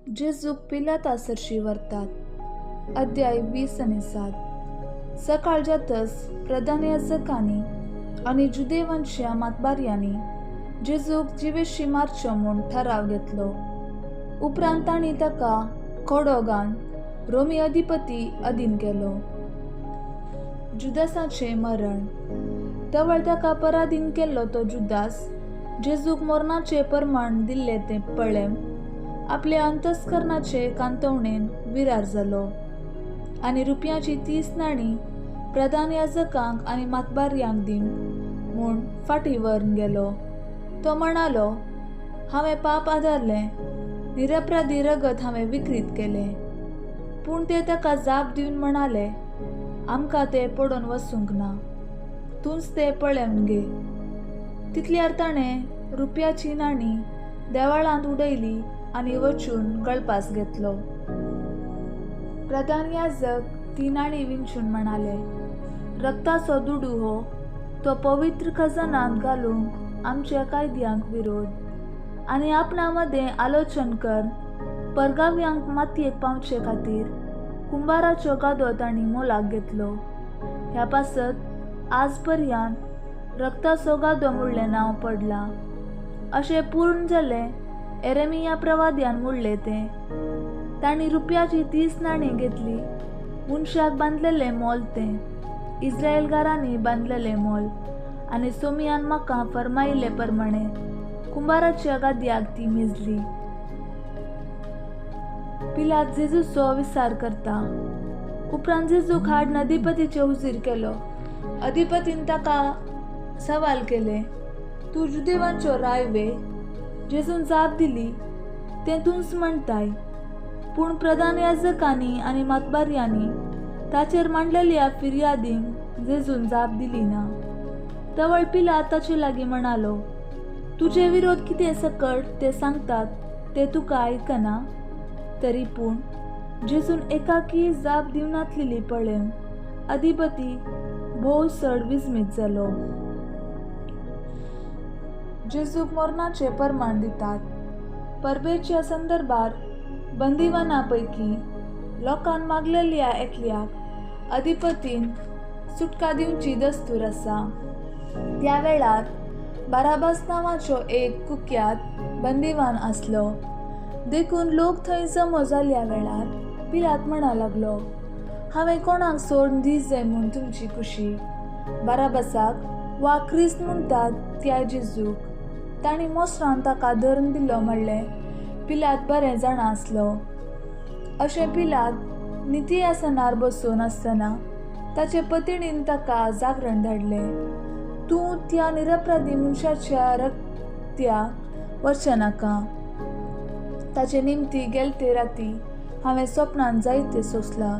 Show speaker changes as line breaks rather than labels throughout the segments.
जेजूक पिलातासरशी व्हरतात. अध्याय 20:7. सकाळ जातच प्रधान याजकांनी आनी जुदेवांच्या मातबाऱ्यांनी जेजूक जिवेशी मारचो म्हूण ठराव घेतलो. उपरांत तांणी ताका खोडो घावन रोमी अधिपती अधीन केलो. जुदासाचें मरण. तवळ ताका पराधीन केल्लो तो जुदास जेजूक मरणाचें परमाण दिल्लें तें पळयन आपल्या अंतस्करणाचे कांतवणेन विरार जालो आनी रुपयाची 30 नाणीं प्रधान याजकांक आनी मातबाऱ्यांक दीन म्हूण फाटीं व्हरून गेलो. तो म्हणालो, हांवें पाप आदारलें, निरपराधी रगत हांवें विकृत केलें. पूण ते ताका जाप दिवन म्हणाले, आमकां तें पडोवन वचूंक ना, तूंच तें पळोवन घे. तितल्यार ताणें रुपयाची नाणीं देवाळांत उडयलीं आनी वचून गळपास घेतलो. प्रधान याजक ती नाणीं विंचून म्हणाले, रक्ताचो दुडू हो तो पवित्र खजानांत घालूंक आमच्या कायद्यांक विरोध आनी आपणा मदें आलोचन कर. परगाव्यांक मातयेक पावचे खातीर कुंभाराचो गादो तांणी मोलाक घेतलो. ह्या पासत आज पर्यंत रक्ताचो गादो म्हणलें नांव पडलां. अशें पूर्ण जालें एरेमिया प्रवाद्यान म्हणलें तें. तांणी रुपयाची 30 नाणीं घेतली, मनशाक बांदलेलें मोल तें, इस्रायेलकारांनी बांदलेलें मोल, आनी सोमियान म्हाका फर्मायिल्ले प्रमाणें कुंभाराच्या गादयाक ती मेजली. पिलात जेजूचो विचार करता. उपरांत जेजूक हाडून अधिपतीचे हुजीर केलो. अधिपतीन ताका सवाल केले, तूं जुदेवांचो रायवे? जेजून जाप दिली, तें तूंच म्हणटाय. पूण प्रधान याजकांनी आनी मातबाऱ्यांनी ताचेर मांडलेल्या फिर्यादींक जेजून जाप दिली ना. तवळ पिलात ताचे लागीं म्हणालो, तुजे विरोध कितें सकट ते सांगतात ते तुका आयकना. तरी पूण जेजून एकाकी जाप दिवनातलेली पळयन अधिपती भोव चड विस्मीत जालो. जेजूक मरणाचे परमाण दितात. परबेच्या संदर्भात बंदिवाना पैकी लोकांन मागलेल्या एकल्याक अधिपतीन सुटका दिवची दस्तूर आसा. त्या वेळार बाराबास नांवाचो एक कुख्यात बंदिवान आसलो. देखून लोक थंय जमो जाल्ल्या वेळार पिलात म्हणा लागलो, हांवें कोणाक सोडून दी जाय म्हूण तुमची खुशी, बाराबासाक वा क्रिस्त म्हणटात त्या जेजूक? तांणी मोसरान ताका धरून दिलो म्हणलें पिलात बरें जाणा आसलो. अशें पिलात नित्यासनार बसून आसतना ताचे पत्नीन ताका जागरण धाडलें, तूं त्या निरपराधी मनशाच्या रक्त्याक वचचें नाका. ताचे निमती गेलते राती हांवें सपनांत जायते सोंसलां.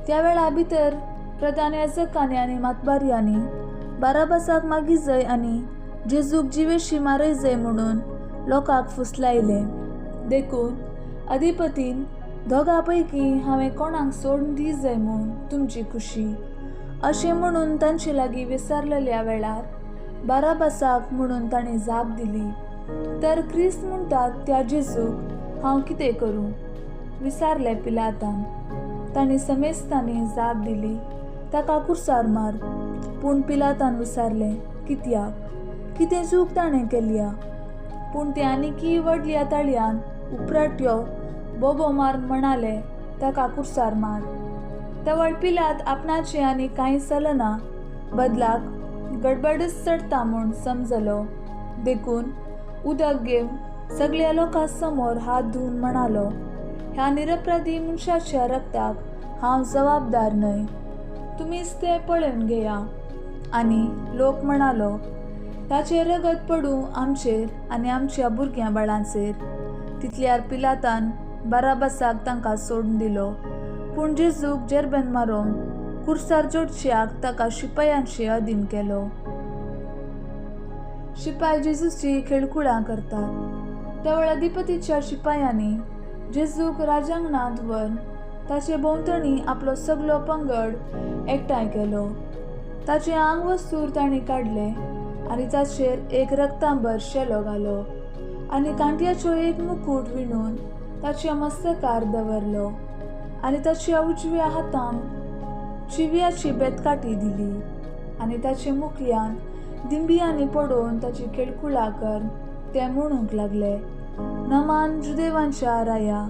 त्या वेळा भितर प्रधान याजकांनी आनी मातबाऱ्यांनी बाराबासाक मागी जाय आनी जेजूक जिवेशी मारय जाय म्हणून लोकांक फुसलायलें. देखून अधिपतीन दोगां पैकी हांवें कोणाक सोडून दी जाय म्हूण तुमची खुशी अशें म्हणून तांचे लागीं विचारलेल्या वेळार बाराबासाक म्हणून ताणें जाप दिली. तर क्रिस्त म्हणटात त्या जेजूक हांव कितें करूं? विचारलें पिलातान. तांणी समेस्तांनी जाप दिली, ताका कुर्सार मार. पूण पिलातान विचारलें, कित्याक? कितें चूक ताणें केल्या? पूण ते आनीकी व्हडल्या ताळयान उपराट्यो बोबो मारून म्हणाले, ताका कुर्सार मार. तवळ पिलात आपणाचें आनी कांय चलना बदलाक गडबडच चडटा म्हूण समजलो. देखून उदक घेवन सगळ्या लोकां समोर हात धुवन म्हणालो, ह्या निरपराधी मनशाच्या रक्ताक हांव जबाबदार न्हय, तुमीच तें पळोवन घेया. आनी लोक म्हणालो, ताचेर रगत पडूं आमचेर आनी आमच्या भुरग्यां बाळांचेर. तितल्यार पिलातान बाराबासाक तांकां सोडून दिलो. पूण जेजूक जेरबेन मारून कुर्सार जोडच्याक ताका शिपायांचे अधीन केलो. शिपाय जेजूची खेळकुळां करतात. तवळ अधिपतीच्या शिपायांनी जेजूक राजांगणांत व्हरून ताचे भोंवतणी आपलो सगळो पंगड एकठांय केलो. ताचे आंग वस्तूर तांणी काडले आनी ताचेर एक रक्तांबर शेलो घालो. आनी कांट्याचो एक मुकुट विणून ताच्या मस्तकार दवरलो आनी ताच्या उजव्या हातान चिव्याची बेतकाठी दिली आनी ताचे मुखल्यान दिंबियांनी पडोवन ताची केळकुळा कर ते म्हणूंक लागले, नमान जुदेवांच्या राया,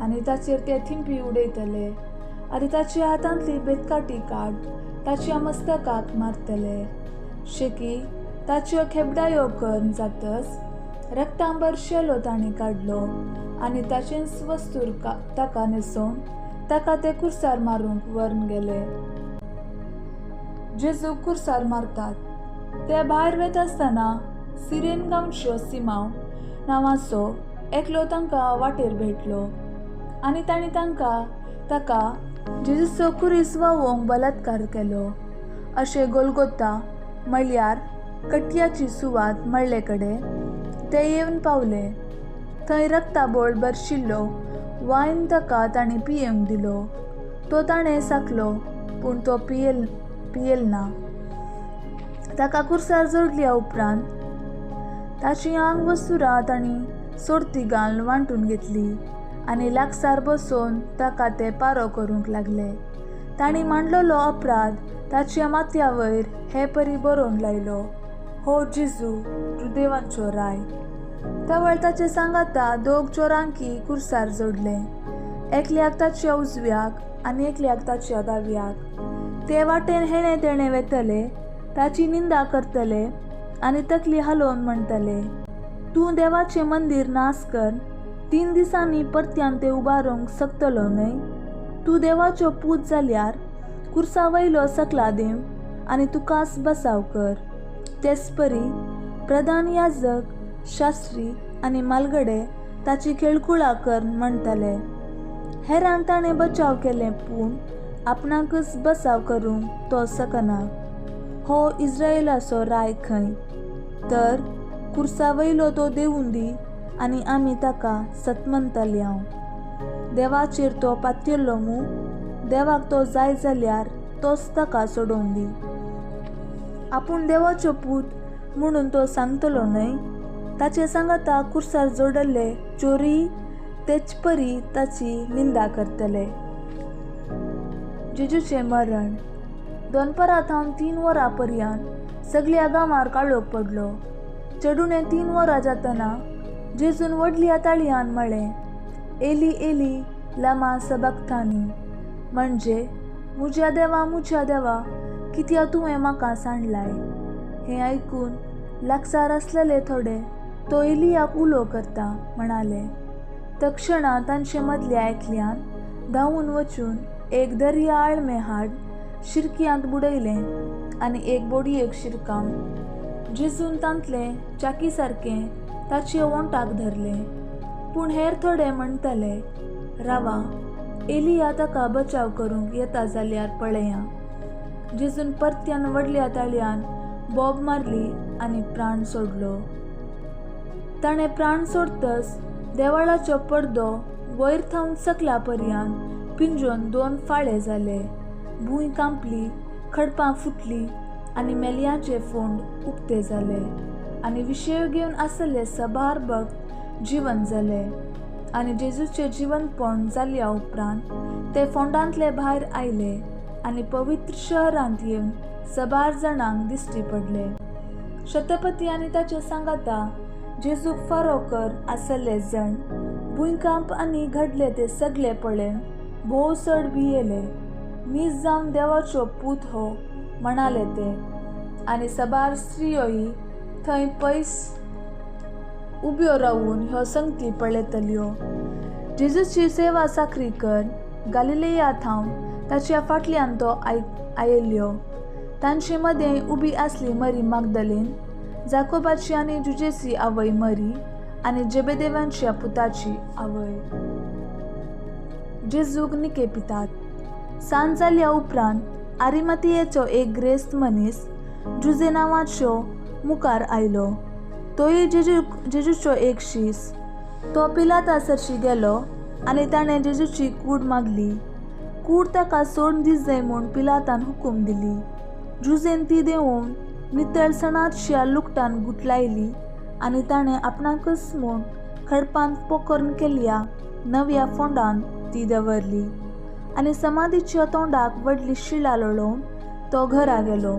आनी ताचेर ते थिंपी उडयतले आनी ताच्या हातांतली बेतकाठी काड ताच्या मस्तकाक मारतले. शेकी ताच्यो खेबडायो कर्ण जातस रक्तांबर शेलो तांणी काडलो आनी ताचेच वस्तूर ताका न्हेसोवन ताका ते कुर्सार मारूंक व्हरून गेले. जेजू कुर्सार मारतात. ते भायर वयत आसतना सिरेन गांवच्यो सिमांव नांवाचो एकलो तांकां वाटेर भेटलो आनी तांणी ताका जेजूचो कुरीस वावोवंक बलात्कार केलो अशें गोलगोता म्हळ्यार कट्याची सुवात म्हणले कडेन ते येवन पावले. थंय रक्ताबोळ भरशिल्लो वायन ताका तांणी पियेवंक दिलो. तो ताणें साकलो पूण तो पियेल ना. ताका कुर्सार जोडल्या उपरांत ताची आंग वस्तुरां तांणी सोडती घालून वांटून घेतली आनी लागसार बसोवन ताका ते पारो करूंक लागले. तांणी मांडलेलो अपराध ताच्या माथ्या वयर हे परी बरोवन लायलो, हो जेजू जुदेवांचो राय. तवळ ताचे सांगाता दोग चोरांकी कुर्सार जोडले, एकल्याक ताच्या उजव्याक आनी एकल्याक ताच्या दाव्याक. ते वाटेन हेणे तेणे वेतले, ताची निंदा करतले आनी तकली हालोवन म्हणटले, तूं देवाचें मंदीर नास कर, 3 दिसांनी परत्यान ते उबारूंक शकतलो न्हय. तूं देवाचो पूत जाल्यार कुर्सा वयलो सकला देव आनी तुकाच बसाव कर. तेच परी प्रधान याजक, शास्त्री आनी मालगडे ताची केळकुळा कर म्हणटले. हेरांक ताणें बचाव केलें पूण आपणाकच बसाव करूंक तो सकना. हो इस्रायेलाचो राय खंय? तर कुर्सा वयलो तो देंवून दी आनी आमी ताका सतमंतले हांव. देवाचेर तो पातयल्लो मूं, देवाक तो जाय जाल्यार तोच ताका सोडोवन दी. आपूण देवाचो पूत म्हणून तो सांगतलो न्हय. ताचे सांगाता कुर्सार जोडल्ले चोरी तेच परी ताची निंदा करतले. जेजूचें मरण. दनपरां थावन 3 वरां पर्यंत सगळ्या गांवार काळोख पडलो. चडूणे 3 वरां जातना जेजून व्हडल्या ताळयान म्हळें, एली एली लमा सबक्तानी, म्हणजे म्हज्या देवा कित्या तुवें म्हाका सांडलाय. हें आयकून लागसार आसलेले थोडे तो एलियाक उलो करता म्हणाले. तक्षणा तांचे मदल्या एकल्यान धांवून वचून एक दर्या आळमे हाड शिरक्यांत बुडयलें आनी एक बोडयेक शिरकावन जेजून तांतलें चाकी सारकें ताचे वोंटाक धरलें. पूण हेर थोडे म्हणटले, रावा, एलिया ताका बचाव करूंक येता जाल्यार पळया. जेजून परत्यान व्हडल्या ताळयान बोब मारली आनी प्राण सोडलो. ताणें प्राण सोडतच देवळाचो पडदो वयर थावन सकला पर्यंत पिंजोवन 2 फाळे जाले. भूंय कांपली, खडपां फुटलीं आनी मेल्यांचे फोंड उक्ते जाले आनी विशय घेवन आसले सबार भक्त जिवंत जाले. आनी जेजूचें जिवंतपण जाल्या उपरांत ते फोंडांतले भायर आयले आनी पवित्र शहरांत येवन सबार जाणांक दिश्टी पडले. शतपती आनी ताचे सांगाता जेजूक फारो कर आसले जण भुंयकांप आनी घडले ते सगळे पळोवन भोव चड भियेले. मीस जावन देवाचो पूत हो म्हणाले ते. आनी सबार स्त्रियोय थंय पयस उब्यो रावून ह्यो संगती पळयतल्यो. जेजूची सेवा साखरी कर गलिलेया थावन ताच्या फाटल्यान तो आयिल्लो. तांचे मदें उबी आसली मरी मागदलेन, जाकोबाची आनी जुजेची आवय मरी आनी जेबेदेवांच्या पुताची आवय. जेजूक निकेपितात. सांज जाल्या उपरांत आरिमातियेचो एक ग्रेस्त मनीस जुजे नांवाच्यो मुखार आयलो. तोय जेजूचो एक शीस. तो पिलाता सरशी गेलो आनी ताणें जेजूची कूड मागली. कूड ताका सोडून दिसय म्हूण पिलातान हुकूम दिली. जुजेन ती देंवोवन नितळसणाच्या लुगटान गुठलायली आनी ताणें आपणाकच म्हूण खडपांत पोखरून केल्ल्या नव्या फोंडांत ती दवरली आनी समाधीच्या तोंडाक व्हडली शिळा लोळोवन तो घरा गेलो.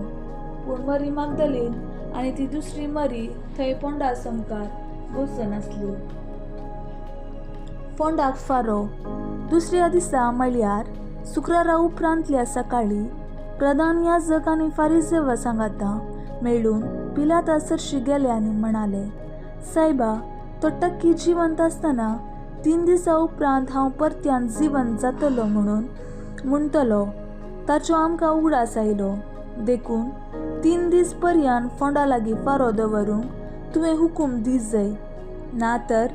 पूण मरी मागदलीन आनी ती दुसरी मरी थंय फोंडा समकार बसून फोंडाक फारो. दुसऱ्या दिसा म्हळ्यार शुक्रारा उपरांतल्या सकाळी प्रधान याजक आनी फारिसेवा सांगाता मेळून पिलाता सरशी गेले आनी म्हणाले, सायबा, तो टक्की जिवंत आसतना 3 दिसा उपरांत हांव परत्यान जिवंत जातलो म्हणून म्हणटलो ताचो आमकां उगडास आयलो. देखून 3 दीस पर्यान फोंडा लागीं फारो दवरूंक तुवें हुकूम दी जाय, ना तर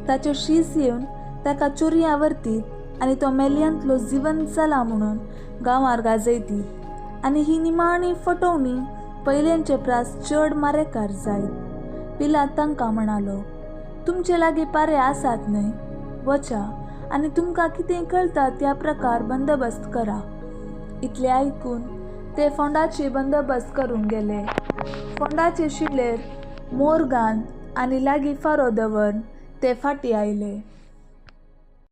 ताचे शीस येवन ताका चोरयां व्हरतीत आनी तो मेल्यांतलो जिवंत जाला म्हणून गांवार गाजयतीत आनी ही निमाणी फटोवणी पयलेंचे प्रास चड मारेकार जायत. पिलात तांकां म्हणालो, तुमचे लागीं पारे आसात न्हय, वचा आनी तुमकां कितें कळटा त्या प्रकार बंदोबस्त करा. इतलें आयकून ते फोंडाची बंदोबस्त करूंक गेले. फोंडाचे शिळेर मोर घालन आनी लागीं फारो दवरून ते फाटीं आयले.